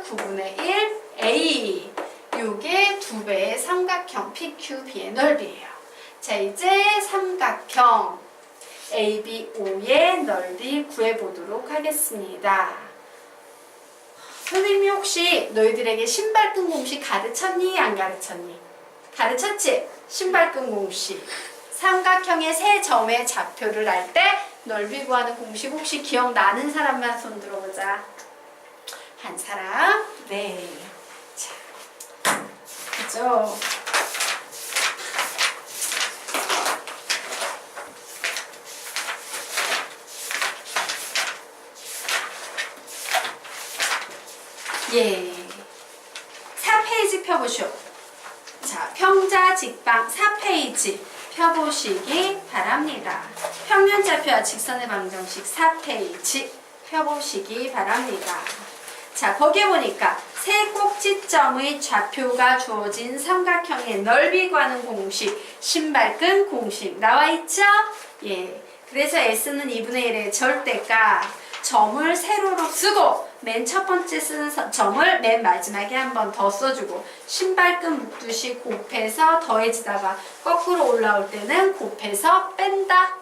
9분의 1 A. 요게 2배의 삼각형 PQB의 넓이에요. 자, 이제 삼각형 ABO의 넓이 구해보도록 하겠습니다. 선생님이 혹시 너희들에게 신발끈 공식 가르쳤니? 안 가르쳤니? 가르쳤지? 신발끈 공식. 삼각형의 세 점의 좌표를 알 때 넓이 구하는 공식 혹시 기억나는 사람만 손 들어보자. 한 사람? 네. 자, 그죠? 예. 4페이지 펴보시오. 자, 평자 직방 4페이지 펴보시기 바랍니다. 평면좌표와 직선의 방정식 4페이지 펴보시기 바랍니다. 자, 거기에 보니까 세 꼭지점의 좌표가 주어진 삼각형의 넓이 구하는 공식, 신발끈 공식 나와 있죠? 예. 그래서 S는 2분의 1의 절대값, 점을 세로로 쓰고 맨 첫 번째 쓰는 점을 맨 마지막에 한 번 더 써주고 신발끈 묶듯이 곱해서 더해지다가 거꾸로 올라올 때는 곱해서 뺀다.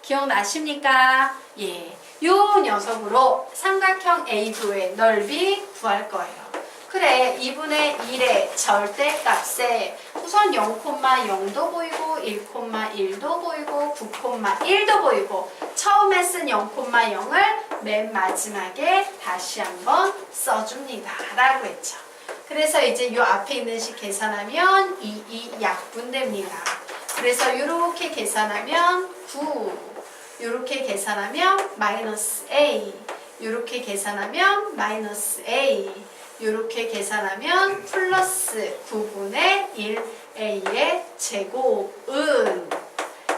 기억나십니까? 예. 요 녀석으로 삼각형 AB의 넓이 구할 거예요. 그래, 2분의 1의 절대값에 우선 0,0도 보이고 1,1도 보이고 9,1도 보이고 처음에 쓴 0,0을 맨 마지막에 다시 한번 써줍니다 라고 했죠. 그래서 이제 요 앞에 있는 식 계산하면 2 약분됩니다. 그래서 이렇게 계산하면 9, 이렇게 계산하면 마이너스 A, 이렇게 계산하면 마이너스 A, 이렇게 계산하면 플러스 9분의 1A의 제곱은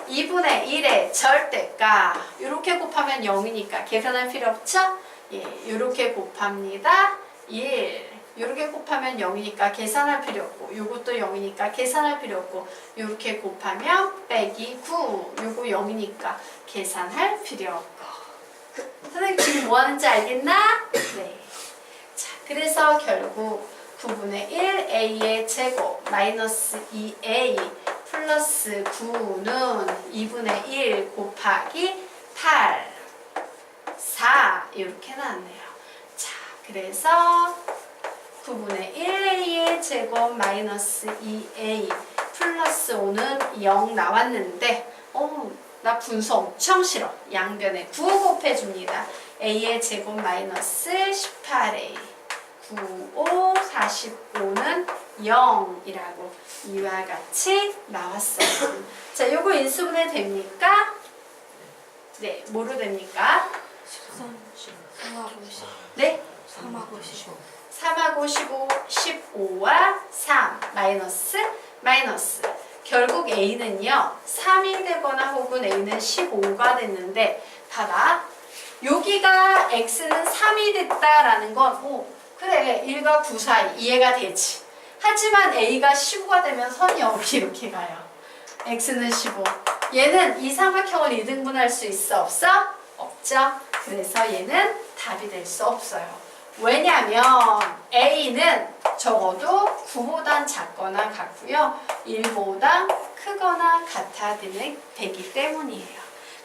2분의 1의 절대값. 이렇게 곱하면 0이니까 계산할 필요 없죠? 예, 이렇게 곱합니다. 1. 이렇게 곱하면 0이니까 계산할 필요 없고, 이것도 0이니까 계산할 필요 없고, 이렇게 곱하면 빼기 9. 요거 0이니까 계산할 필요 없고. 선생님 지금 뭐 하는지 알겠나? 네. 자, 그래서 결국 9분의 1 A의 제곱 마이너스 2A 플러스 9는 2분의 1 곱하기 8, 4 이렇게 나왔네요. 자, 그래서 9분의 1A의 제곱 마이너스 2A 플러스 5는 0 나왔는데 나 분수 엄청 싫어. 양변에 9 곱해줍니다. A의 제곱 마이너스 18A 9, 5, 45는 0이라고 이와 같이 나왔어요. 자, 요거 인수분해 됩니까? 네, 뭐로 됩니까? 13, 3하고 10. 네? 3하고 15. 3하고 15, 15와 3 마이너스 결국 A는요 3이 되거나 혹은 A는 15가 됐는데 봐봐 여기가 X는 3이 됐다라는 건 그래 1과 9 사이 이해가 되지. 하지만 A가 15가 되면 선이 여기 이렇게 가요. X는 15. 얘는 이 삼각형을 2등분할 수 있어 없어? 없죠. 그래서 얘는 답이 될 수 없어요. 왜냐면 A는 적어도 9보단 작거나 같고요. 1보다 크거나 같아야 되기 때문이에요.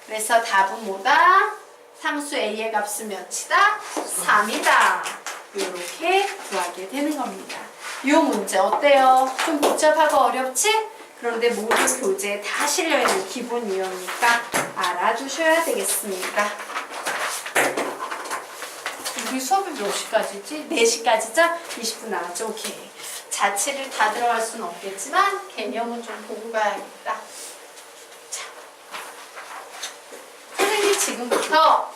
그래서 답은 뭐다? 상수 A의 값은 몇이다? 3이다. 이렇게 구하게 되는 겁니다. 이 문제 어때요? 좀 복잡하고 어렵지? 그런데 모든 교재에 다 실려있는 기본 유형이니까 알아두셔야 되겠습니다. 우리 수업이 몇 시까지지? 4시까지죠? 20분 나왔죠? 오케이. 자체를 다 들어갈 수는 없겠지만 개념은 좀 보고 가야겠다. 자, 선생님 지금부터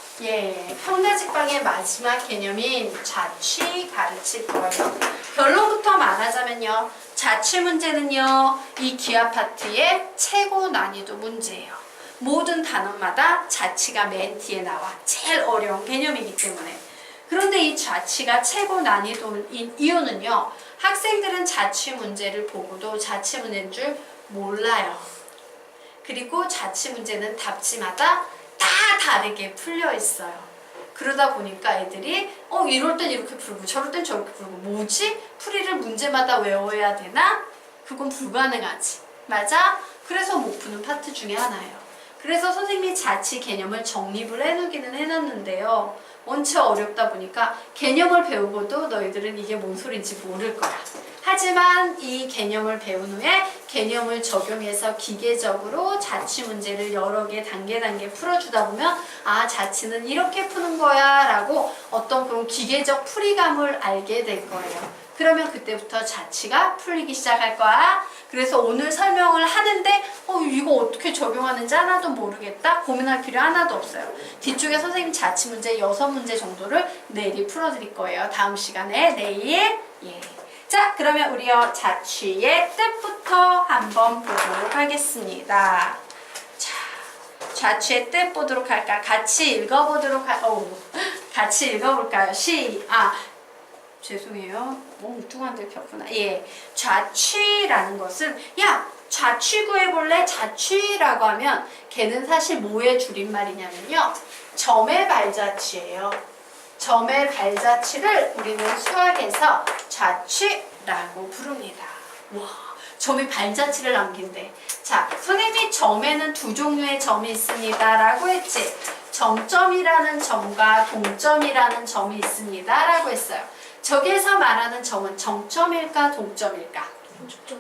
평자직방의 마지막 개념인 자취 가르칠 거예요. 결론부터 말하자면요. 자취 문제는요. 이 기하 파트의 최고 난이도 문제예요. 모든 단원마다 자취가 맨 뒤에 나와. 제일 어려운 개념이기 때문에. 그런데 이 자취가 최고 난이도인 이유는요. 학생들은 자취 문제를 보고도 자취 문제인 줄 몰라요. 그리고 자취 문제는 답지마다 다 다르게 풀려 있어요. 그러다 보니까 애들이 이럴 땐 이렇게 풀고 저럴 땐 저렇게 풀고 뭐지? 풀이를 문제마다 외워야 되나? 그건 불가능하지. 맞아? 그래서 못 푸는 파트 중에 하나예요. 그래서 선생님이 자치 개념을 정립을 해놓기는 해놨는데요. 원체 어렵다 보니까 개념을 배우고도 너희들은 이게 뭔 소린지 모를 거야. 하지만 이 개념을 배운 후에 개념을 적용해서 기계적으로 자치 문제를 여러 개 단계 풀어주다 보면 아, 자치는 이렇게 푸는 거야 라고 어떤 그런 기계적 풀이감을 알게 될 거예요. 그러면 그때부터 자치가 풀리기 시작할 거야. 그래서 오늘 설명을 하는데 이거 어떻게 적용하는지 하나도 모르겠다? 고민할 필요 하나도 없어요. 뒤쪽에 선생님 자치 문제 6문제 정도를 내일이 풀어드릴 거예요. 다음 시간에 내일. 예. 자, 그러면 우리요 자취의 뜻부터 한번 보도록 하겠습니다. 자, 자취의 뜻 보도록 할까? 같이 읽어보도록 같이 읽어볼까요? 죄송해요. 엉뚱한데 폈구나. 예, 자취라는 것은 자취 구해볼래? 자취라고 하면 걔는 사실 뭐의 줄임말이냐면요. 점의 발자취예요. 점의 발자취를 우리는 수학에서 자취라고 부릅니다. 와, 점이 발자취를 남긴대. 자, 선생님이 점에는 두 종류의 점이 있습니다 라고 했지. 점점이라는 점과 동점이라는 점이 있습니다 라고 했어요. 저기에서 말하는 점은 정점일까 동점일까?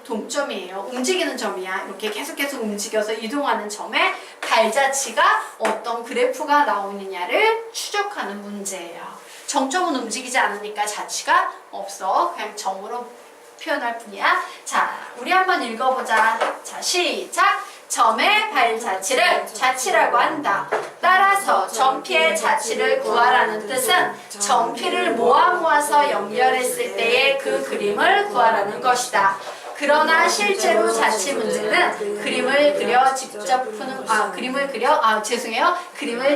동점이에요. 움직이는 점이야. 이렇게 계속 움직여서 이동하는 점에 발자취가 어떤 그래프가 나오느냐를 추적하는 문제예요. 정점은 움직이지 않으니까 자취가 없어. 그냥 점으로 표현할 뿐이야. 자, 우리 한번 읽어보자. 자, 시작! 점의 발자취를 자취라고 한다. 따라서 점피의 자취를 구하라는 뜻은 점피를 모아서 연결했을 때의 그 그림을 구하라는 것이다. 그러나 실제로 자취 문제는 그림을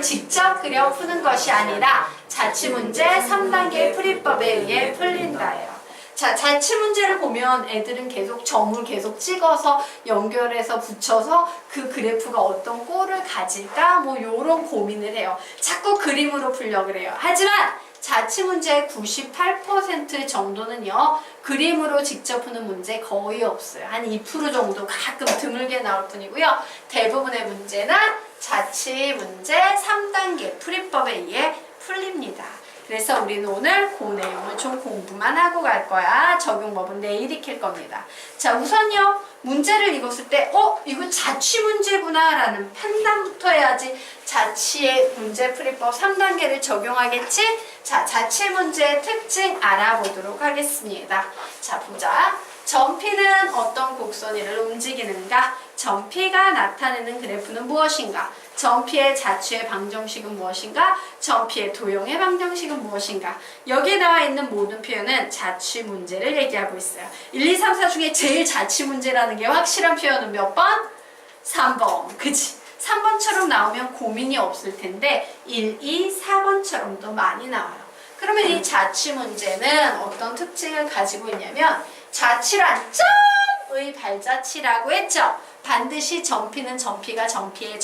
직접 그려 푸는 것이 아니라 자취 문제 3단계 풀이법에 의해 풀린다예요. 자, 자취 문제를 보면 애들은 계속 점을 계속 찍어서 연결해서 붙여서 그 그래프가 어떤 꼴을 가질까? 요런 고민을 해요. 자꾸 그림으로 풀려고 그래요. 하지만 자취 문제의 98% 정도는요. 그림으로 직접 푸는 문제 거의 없어요. 한 2% 정도 가끔 드물게 나올 뿐이고요. 대부분의 문제는 자취 문제 3단계 풀이법에 의해 풀립니다. 그래서 우리는 오늘 그 내용을 좀 공부만 하고 갈 거야. 적용법은 내일 익힐 겁니다. 자, 우선요. 문제를 읽었을 때 이거 자취 문제구나 라는 판단부터 해야지 자취의 문제 풀이법 3단계를 적용하겠지? 자, 자취 문제의 특징 알아보도록 하겠습니다. 자, 보자. 점피는 어떤 곡선위를 움직이는가? 점피가 나타내는 그래프는 무엇인가? 점피의 자취의 방정식은 무엇인가? 점피의 도형의 방정식은 무엇인가? 여기에 나와 있는 모든 표현은 자취 문제를 얘기하고 있어요. 1, 2, 3, 4 중에 제일 자취 문제라는 게 확실한 표현은 몇 번? 3번. 그치? 3번처럼 나오면 고민이 없을 텐데 1, 2, 4번처럼도 많이 나와요. 그러면 이 자취 문제는 어떤 특징을 가지고 있냐면 자취란 점의 발자취라고 했죠? 반드시 점피는 점피가 점피에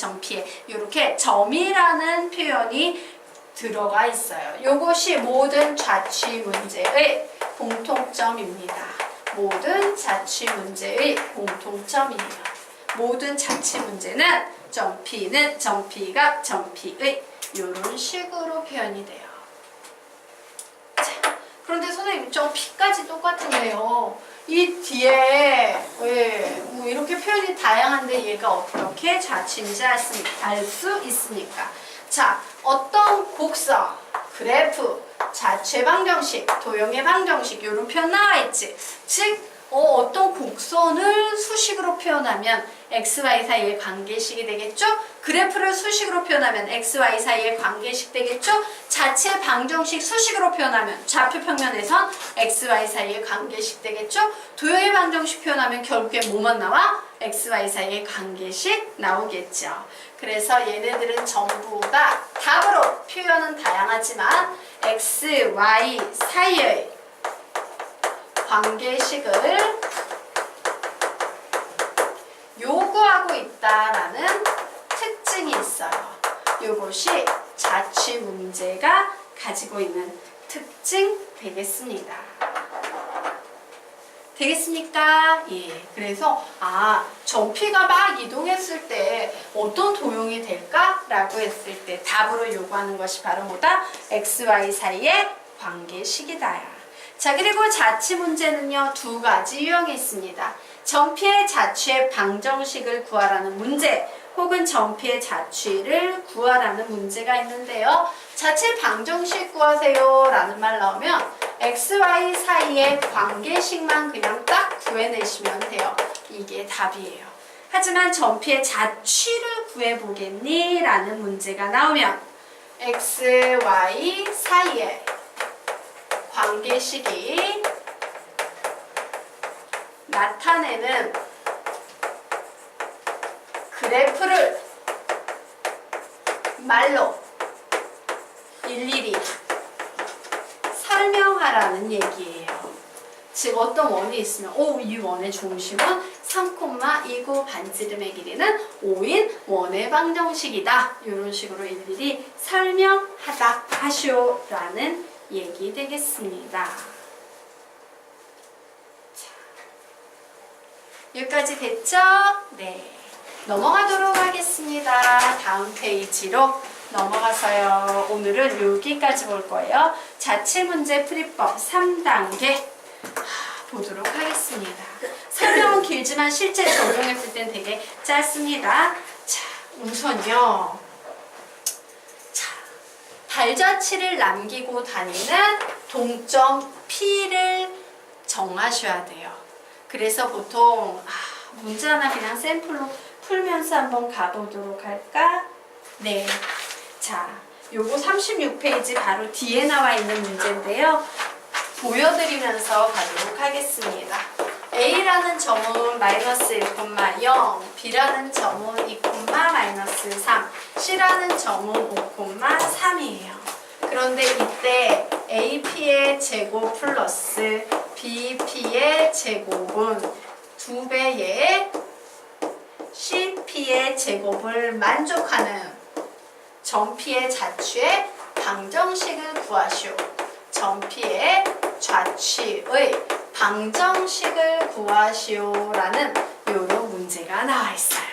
이렇게 점이라는 표현이 들어가 있어요. 이것이 모든 자취 문제의 공통점입니다. 모든 자취 문제의 공통점이에요. 모든 자취 문제는 점피는 점피가 점피의 이런 식으로 표현이 돼요. 자, 그런데 선생님 점피까지 똑같은데요. 이 뒤에 이렇게 표현이 다양한데 얘가 어떻게 자취인지 알 수 있습니까? 자, 어떤 곡선, 그래프, 자취의 방정식, 도형의 방정식 이런 표현 나와 있지. 즉 어떤 곡선을 수식으로 표현하면 XY 사이의 관계식이 되겠죠? 그래프를 수식으로 표현하면 XY 사이의 관계식 되겠죠? 자체의 방정식 수식으로 표현하면 좌표평면에선 XY 사이의 관계식 되겠죠? 도형의 방정식 표현하면 결국에 뭐만 나와? XY 사이의 관계식 나오겠죠. 그래서 얘네들은 전부 다 답으로 표현은 다양하지만 XY 사이의 관계식을 요구하고 있다라는 특징이 있어요. 이것이 자취 문제가 가지고 있는 특징 되겠습니다. 되겠습니까? 예. 그래서 점피가 막 이동했을 때 어떤 도형이 될까라고 했을 때 답으로 요구하는 것이 바로 뭐다? XY 사이의 관계식이다. 자, 그리고 자취 문제는요, 두 가지 유형이 있습니다. 점피의 자취의 방정식을 구하라는 문제, 혹은 점피의 자취를 구하라는 문제가 있는데요. 자취 방정식 구하세요 라는 말 나오면 XY 사이의 관계식만 그냥 딱 구해내시면 돼요. 이게 답이에요. 하지만 점피의 자취를 구해보겠니? 라는 문제가 나오면 XY 사이의 관계식이 나타내는 그래프를 말로 일일이 설명하라는 얘기예요. 즉 어떤 원이 있으면 이 원의 중심은 3,29 반지름의 길이는 5인 원의 방정식이다. 이런 식으로 일일이 설명하다 하시오라는 얘기 되겠습니다. 자, 여기까지 됐죠? 네. 넘어가도록 하겠습니다. 다음 페이지로 넘어가서요. 오늘은 여기까지 볼 거예요. 자취문제 풀이법 3단계 보도록 하겠습니다. 설명은 길지만 실제 적용했을 땐 되게 짧습니다. 자, 우선요. 자, 발자취를 남기고 다니는 동점 P를 정하셔야 돼요. 그래서 보통 문제 하나 그냥 샘플로 풀면서 한번 가보도록 할까? 네. 자, 요거 36페이지 바로 뒤에 나와 있는 문제인데요. 보여드리면서 가도록 하겠습니다. A라는 점은 마이너스 1,0, B라는 점은 2, 마이너스 3, C라는 점은 5, 3이에요. 그런데 이때 AP의 제곱 플러스 BP의 제곱은 2배의 CP의 제곱을 만족하는 점피의 자취의 방정식을 구하시오. 점피의 자취의 방정식을 구하시오라는 이런 문제가 나와 있어요.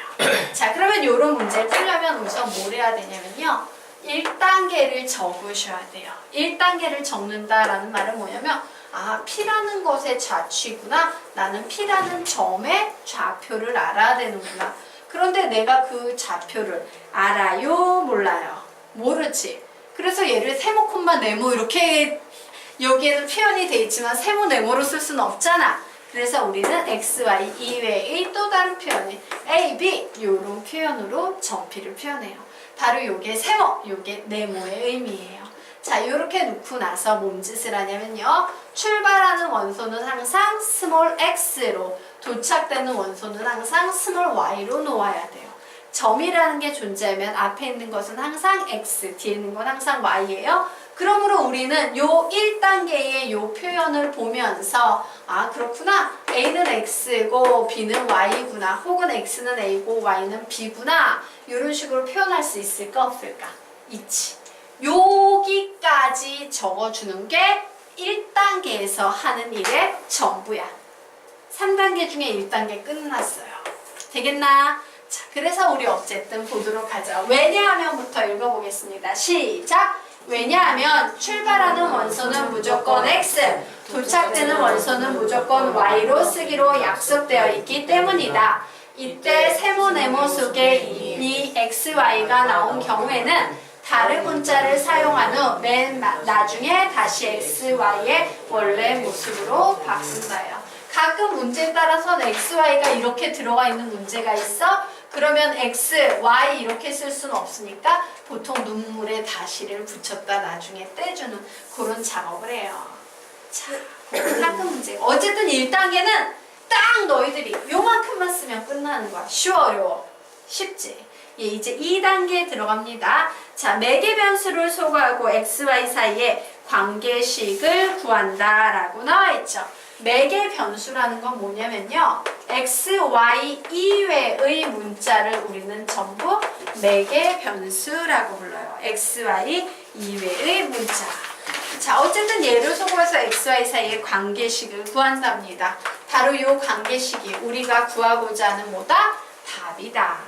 자, 그러면 이런 문제를 풀려면 우선 뭘 해야 되냐면요. 1단계를 적으셔야 돼요. 1단계를 적는다라는 말은 뭐냐면 P라는 것의 좌취구나. 나는 P라는 점의 좌표를 알아야 되는구나. 그런데 내가 그 좌표를 알아요? 몰라요? 모르지. 그래서 얘를 세모, 콤마, 네모 이렇게 여기에는 표현이 돼 있지만 세모, 네모로 쓸 수는 없잖아. 그래서 우리는 XY 이외의 또 다른 표현인 A, B 이런 표현으로 점피를 표현해요. 바로 요게 세모, 요게 네모의 의미예요. 자, 이렇게 놓고 나서 뭔 짓을 하냐면요. 출발하는 원소는 항상 스몰 x로, 도착되는 원소는 항상 스몰 y로 놓아야 돼요. 점이라는 게 존재하면 앞에 있는 것은 항상 x, 뒤에 있는 건 항상 y예요. 그러므로 우리는 요 1단계의 요 표현을 보면서 그렇구나. A는 x고 B는 y구나. 혹은 x는 a고 y는 b구나. 이런 식으로 표현할 수 있을까 없을까? 있지. 여기까지 적어주는 게 1단계에서 하는 일의 전부야. 3단계 중에 1단계 끝났어요. 되겠나? 자, 그래서 우리 어쨌든 보도록 하죠. 왜냐하면부터 읽어보겠습니다. 시작! 왜냐하면 출발하는 원소는 무조건 x, 도착되는 원소는 무조건 y로 쓰기로 약속되어 있기 때문이다. 이때 세모, 네모 속에 이 xy가 나온 경우에는 다른 문자를 사용한 후 맨 나중에 다시 XY의 원래 모습으로 바꾼다요. 가끔 문제에 따라서는 XY가 이렇게 들어가 있는 문제가 있어? 그러면 X, Y 이렇게 쓸 수는 없으니까 보통 눈물에 다시를 붙였다 나중에 떼주는 그런 작업을 해요. 자, 가끔 문제. 어쨌든 1단계는 딱 너희들이 요만큼만 쓰면 끝나는 거야. 쉬워, 어려워? 쉽지? 예, 이제 2단계에 들어갑니다. 자, 매개 변수를 소거하고 XY 사이의 관계식을 구한다 라고 나와 있죠. 매개 변수라는 건 뭐냐면요. x, y 이외의 문자를 우리는 전부 매개 변수라고 불러요. x, y 이외의 문자. 자, 어쨌든 얘를 소거해서 x, y 사이의 관계식을 구한답니다. 바로 이 관계식이 우리가 구하고자 하는 뭐다? 답이다.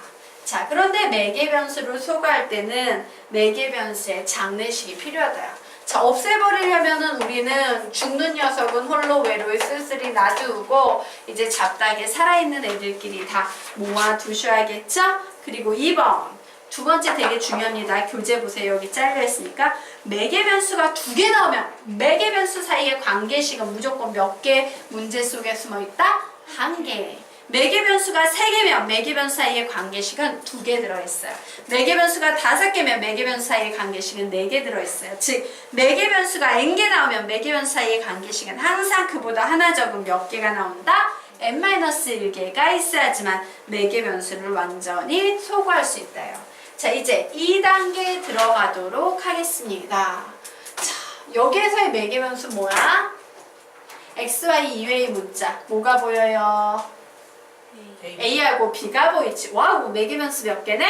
자, 그런데 매개 변수를 소거할 때는 매개 변수의 장례식이 필요하다. 자, 없애버리려면은 우리는 죽는 녀석은 홀로 외로이 쓸쓸히 놔두고 이제 잡다하게 살아있는 애들끼리 다 모아두셔야겠죠? 그리고 2번. 두 번째 되게 중요합니다. 교재 보세요. 여기 잘려있으니까 매개 변수가 2개 나오면 매개 변수 사이의 관계식은 무조건 몇 개 문제 속에 숨어있다? 1개. 매개 변수가 3개면 매개 변수 사이의 관계식은 2개 들어있어요. 매개 변수가 5개면 매개 변수 사이의 관계식은 4개 들어있어요. 즉 매개 변수가 n개 나오면 매개 변수 사이의 관계식은 항상 그보다 하나 적은 몇 개가 나온다? n-1개가 있어야지만 매개 변수를 완전히 소거할 수 있다요. 자, 이제 2단계 들어가도록 하겠습니다. 자, 여기에서의 매개 변수 뭐야? x, y 이외의 문자 뭐가 보여요? A하고 B가 보이지. 와우, 매개 변수 몇 개네?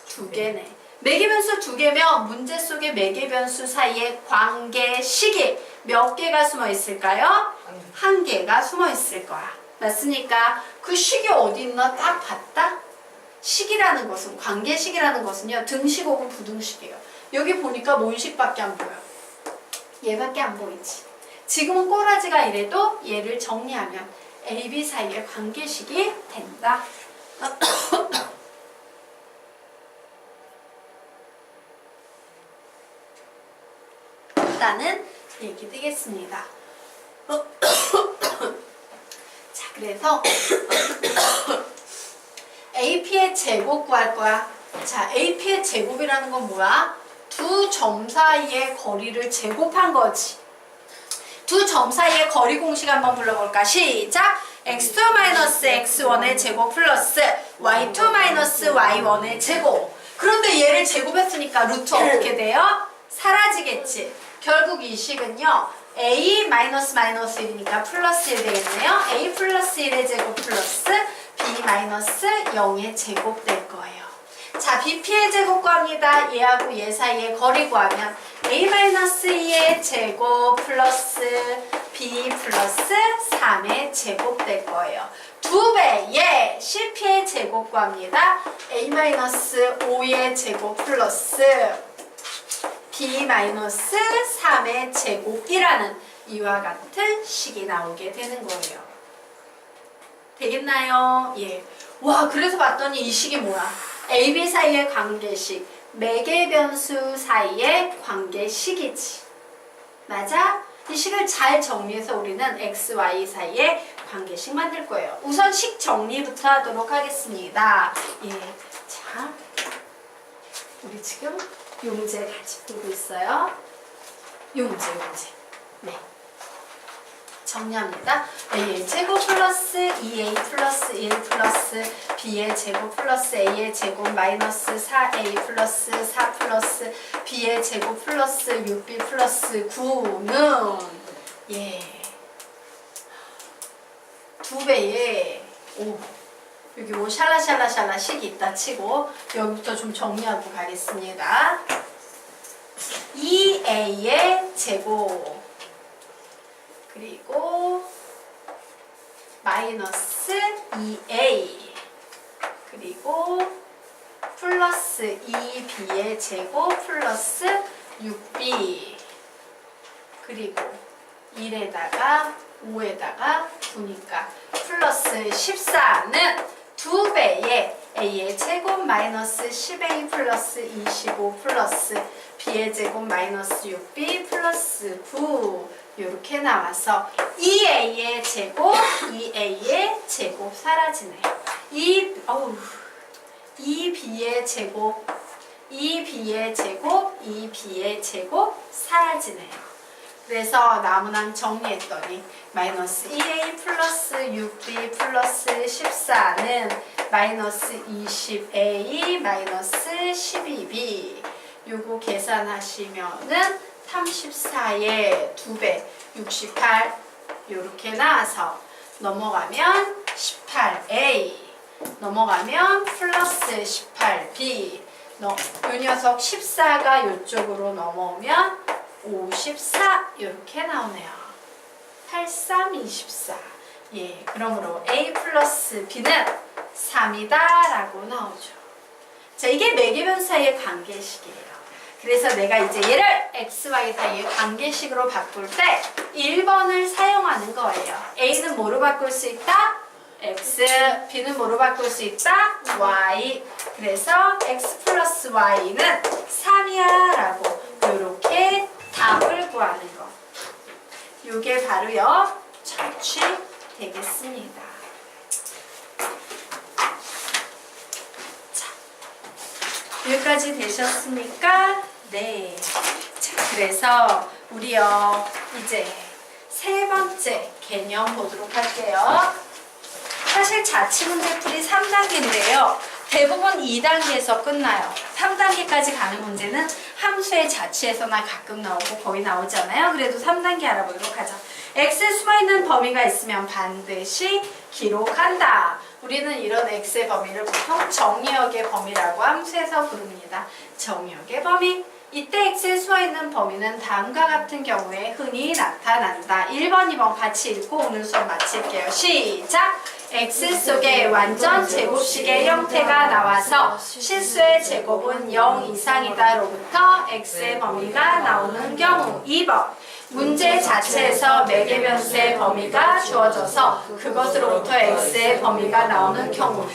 2개네. 매개 변수 2개면 문제 속에 매개 변수 사이에 관계식이 몇 개가 숨어 있을까요? 1개가 숨어 있을 거야. 맞습니까? 그 식이 어디 있나 딱 봤다? 식이라는 것은, 관계식이라는 것은요, 등식 혹은 부등식이에요. 여기 보니까 뭔 식밖에 안 보여? 얘밖에 안 보이지. 지금은 꼬라지가 이래도 얘를 정리하면 A, B 사이의 관계식이 된다. 라는 얘기 되겠습니다. 자, 그래서 AP의 제곱 구할 거야. 자, AP의 제곱이라는 건 뭐야? 두 점 사이의 거리를 제곱한 거지. 두 점 사이의 거리 공식 한번 불러볼까? 시작! x2-x1의 제곱 플러스 y2-y1의 제곱. 그런데 얘를 제곱했으니까 루트 어떻게 돼요? 사라지겠지. 결국 이 식은요. a-1이니까 플러스 1 되겠네요. a 플러스 1의 제곱 플러스 b-0의 제곱 될 거예요. 자, BP의 제곱 구합니다. 얘하고 얘 사이의 거리 구하면 A-2의 제곱 플러스 B 플러스 3의 제곱 될 거예요. 2배의 CP의 제곱 구합니다. A-5의 제곱 플러스 B-3의 제곱이라는 이와 같은 식이 나오게 되는 거예요. 되겠나요? 예. 와, 그래서 봤더니 이 식이 뭐야? A, B 사이의 관계식, 매개 변수 사이의 관계식이지. 맞아? 이 식을 잘 정리해서 우리는 X, Y 사이의 관계식 만들 거예요. 우선 식 정리부터 하도록 하겠습니다. 예. 자, 우리 지금 용제 같이 풀고 있어요. 용제. 네. 정리합니다. A의 제곱 플러스 2A 플러스 1 플러스 B의 제곱 플러스 A의 제곱 마이너스 4A 플러스 4 플러스 B의 제곱 플러스 6B 플러스 9는 예 2배의 5. 여기 뭐 샬라샬라샬라 식이 있다 치고 여기부터 좀 정리하고 가겠습니다. 2A의 제곱 그리고 마이너스 2A 그리고 플러스 2B의 제곱 플러스 6B 그리고 1에다가 5에다가 9니까 플러스 14는 2배의 A의 제곱 마이너스 10A 플러스 25 플러스 B의 제곱 마이너스 6B 플러스 9 이렇게 나와서 2A의 제곱, 2A의 제곱 사라지네요. 2B의 제곱, 2B의 제곱, 2B의 제곱 사라지네요. 그래서 나무난 정리했더니 마이너스 2A 플러스 6B 플러스 14는 마이너스 20A 마이너스 12B 요거 계산하시면은 34의 2배 68 이렇게 나와서 넘어가면 18a 넘어가면 플러스 18b 요 녀석 14가 이쪽으로 넘어오면 54 이렇게 나오네요. 83, 24 예, 그러므로 a 플러스 b는 3이다 라고 나오죠. 자, 이게 매개변 사이의 관계식이에요. 그래서 내가 이제 얘를 x, y 사이의 관계식으로 바꿀 때 1번을 사용하는 거예요. a는 뭐로 바꿀 수 있다? x, b는 뭐로 바꿀 수 있다? y. 그래서 x 플러스 y는 3이야 라고 이렇게 답을 구하는 거. 요게 바로요 자취 되겠습니다. 자, 여기까지 되셨습니까? 네. 자, 그래서 우리요 이제 세 번째 개념 보도록 할게요. 사실 자취문제풀이 3단계인데요. 대부분 2단계에서 끝나요. 3단계까지 가는 문제는 함수의 자취에서나 가끔 나오고 거의 나오지 않아요. 그래도 3단계 알아보도록 하죠. X에 숨어있는 범위가 있으면 반드시 기록한다. 우리는 이런 X의 범위를 보통 정의역의 범위라고 함수에서 부릅니다. 정의역의 범위. 이때 X에 숨어있는 범위는 다음과 같은 경우에 흔히 나타난다. 1번, 2번 같이 읽고 오늘 수업 마칠게요. 시작! X 속에 완전 제곱식의 형태가 나와서 실수의 제곱은 0 이상이다로부터 X의 범위가 나오는 경우. 2번 문제 자체에서 매개변수의 범위가 주어져서 그것으로부터 X의 범위가 나오는 경우.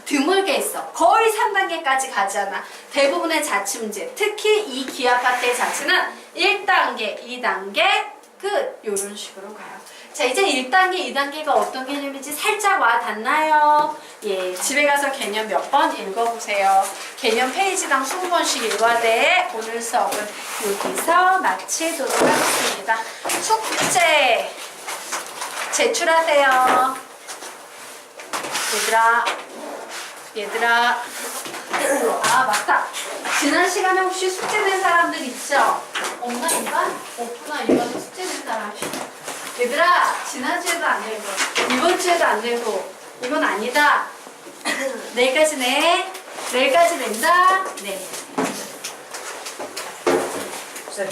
드물게 있어. 거의 3단계까지 가지 않아. 대부분의 자취 문제, 특히 이 기하파트의 자취는 1단계, 2단계, 끝. 이런 식으로 가요. 자, 이제 1단계, 2단계가 어떤 개념인지 살짝 와 닿나요? 예, 집에 가서 개념 몇 번 읽어보세요. 개념 페이지당 20번씩 읽어야 돼. 오늘 수업은 여기서 마치도록 하겠습니다. 숙제 제출하세요. 얘들아. 아, 맞다. 지난 시간에 혹시 숙제 낸 사람들 있죠? 없나, 인간? 없구나, 이번에 숙제 낸 사람. 얘들아, 지난주에도 안 내고, 이번 주에도 안 내고, 이건 아니다. 내일까지 내. 내일까지 낸다. 네. 쌤,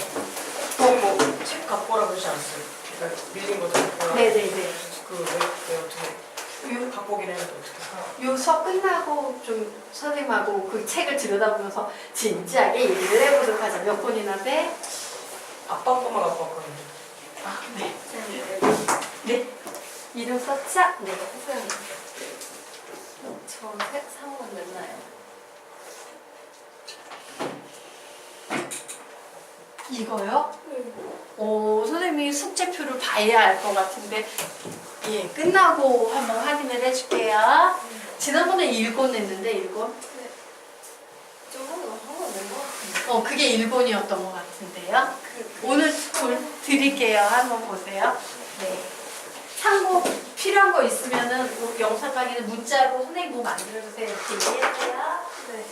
책 갖고 오라고 그러지 않았어요? 그러니까 밀린 거 갖고 오라고. 네네네. 왜 어떻게 갖고 오긴 했는데 어떻게 사? 요 수업 끝나고 좀 선생님하고 그 책을 들여다보면서 진지하게 얘기를 해보도록 하자. 몇 권이나 돼? 아빠 것만 갖고 왔거든요. 아, 네. 네. 이름 썼죠? 네. 선생님, 저 상원 냈나요? 이거요? 오, 선생님이 숙제표를 봐야 알 것 같은데, 예, 끝나고 한번 확인을 해줄게요. 지난번에 1권 냈는데, 1권? 한번 낸 것 같은데. 그게 1권이었던 것 같은데요. 오늘 드릴게요. 한번 보세요. 네. 참고 필요한 거 있으면은 영상 강의는 문자로 선생님 뭐 만들어주세요. 이렇게 얘기해주세요. 네.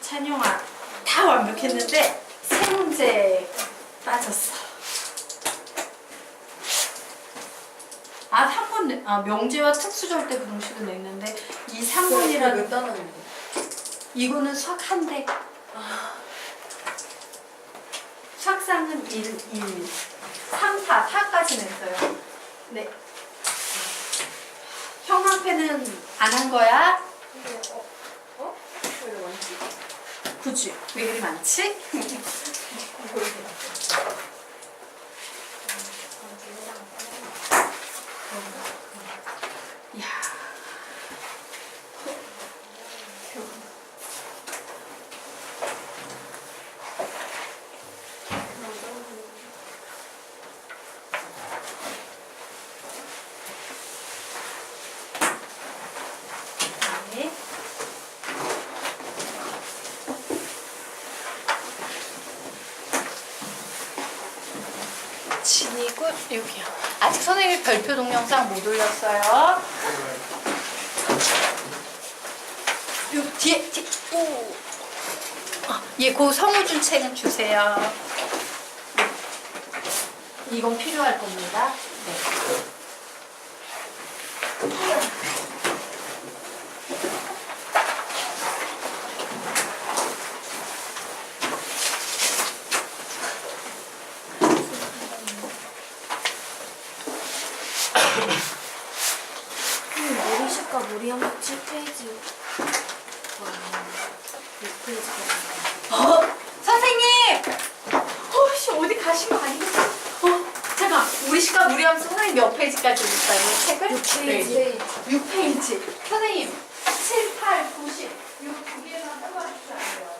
찬용아, 다 완벽했는데 세 문제 빠졌어. 아, 3번, 명제와 특수절대 부등식은 냈는데 이 3번이라는 몇 단원인데? 이거는 수학 한 대. 수학상은 1, 3, 4, 4까지 냈어요. 네. 형광펜은 안 한 거야? 근데 왜 이렇게 많지? 그치? 왜 이리 많지? 이야. 진이군 여기요. 아직 선생님이 별표 동영상 못 올렸어요. 요 뒤에 오. 예, 그 성우준 책은 주세요. 이건 필요할 겁니다. 네. 모리식과 모리함수 7페이지. 와, 6페이지가. 선생님! 씨, 어디 가신 거 아니겠어? 잠깐, 우리 시간 무리하면서 선생님 몇 페이지까지 읽었어요? 이 책을? 6페이지. 6페이지. 선생님, 7, 8, 9, 10. 이거 두 개만 뽑아주셔야 돼요.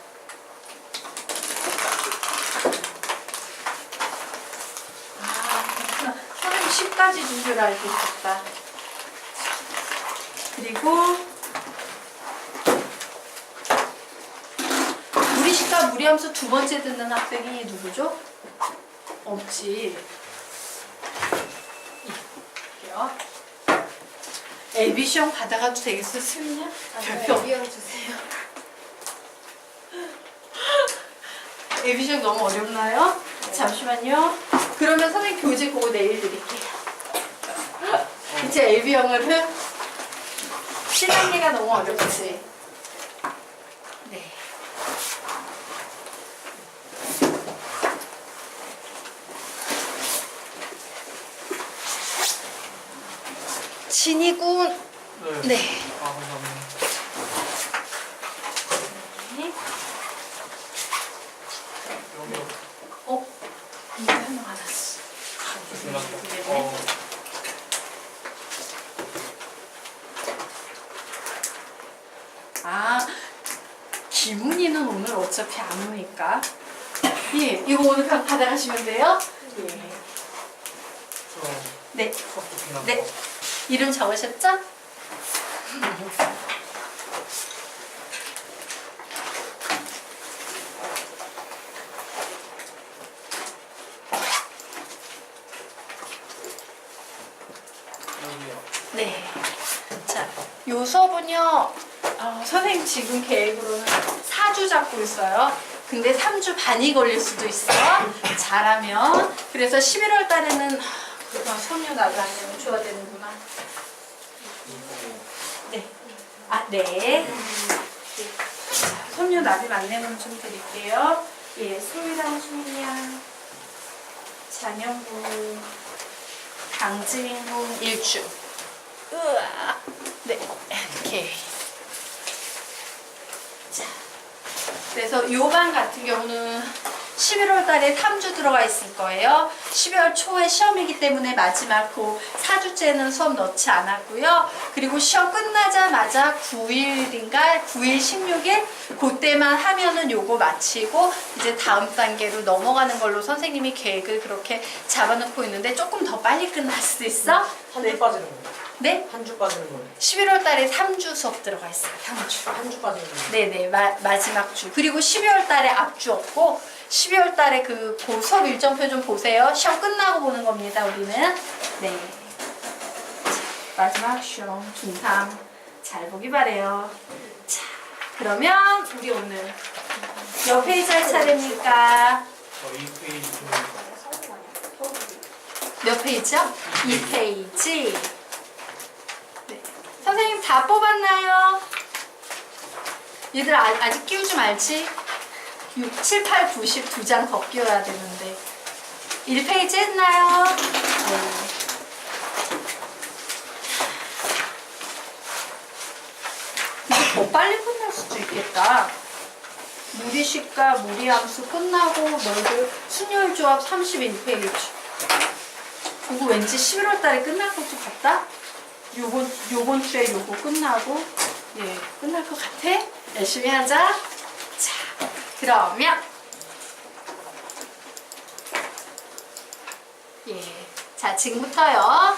선생님 10까지 준 줄 알고 있었다. 그리고 무리식과 무리함수 두 번째 듣는 학생이 누구죠? 없지. 이렇게요. LB 시험 받아가도 되겠어, 수민이야? 별표. 위험 주세요. LB 시험 너무 어렵나요? 잠시만요. 그러면 선생님 교재 그거 내일 드릴게요. 이제 LB 영어는 7단계가 너무 어렵지. 네. 진이군. 네. 네. 아, 감사합니다. 네. 여기요. 이거 한명 받았어. 아, 기문이는 오늘 어차피 안 오니까. 예, 이거 오늘 받아가시면 돼요. 예. 네. 네. 이름 적으셨죠? 여기요. 네. 자, 요 수업은요, 선생님 지금 계획으로는 4주 잡고 있어요. 근데 3주 반이 걸릴 수도 있어. 잘하면. 그래서 11월 달에는, 섬유 나도 안 되면 줘야 되는구나. 네. 아, 네. 자, 섬유 나비 안내문 좀 드릴게요. 예, 소희랑 수민이랑 장영구, 강진군 일주. 으아. 네, 이렇게. 자, 그래서 요 반 같은 경우는 11월 달에 3주 들어가 있을 거예요. 12월 초에 시험이기 때문에 마지막 그 4주째는 수업 넣지 않았고요. 그리고 시험 끝나자마자 9일인가 9일 16일 그때만 하면은 요거 마치고 이제 다음 단계로 넘어가는 걸로 선생님이 계획을 그렇게 잡아놓고 있는데 조금 더 빨리 끝날 수도 있어? 한 주 빠지는 거. 네? 한 주 빠지는 거. 11월 달에 3주 수업 들어가 있어요. 3주. 한 주 빠지는 거. 네네, 마지막 주. 그리고 12월 달에 앞주 없고 12월 달에 그 수업 일정표 좀 보세요. 시험 끝나고 보는 겁니다, 우리는. 네. 자, 마지막 시험 중3 잘 보기 바래요. 자, 그러면 우리 오늘 몇 페이지 할 차례입니까? 이 페이지 좀. 몇 페이지요? 2페이지. 네. 선생님 다 뽑았나요? 얘들 아직 끼우지 말지? 6, 7, 8, 9, 10 두 장 더 끼워야 되는데 1페이지 했나요? 네. 이게 더 빨리 끝날 수도 있겠다. 무리식과 무리함수 끝나고 너희들 순열조합 31페이지. 그거 왠지 11월 달에 끝날 것도 같다? 요번 주에 요거 끝나고 예, 끝날 것 같아? 열심히 하자. 자, 그러면 예, 자 지금부터요.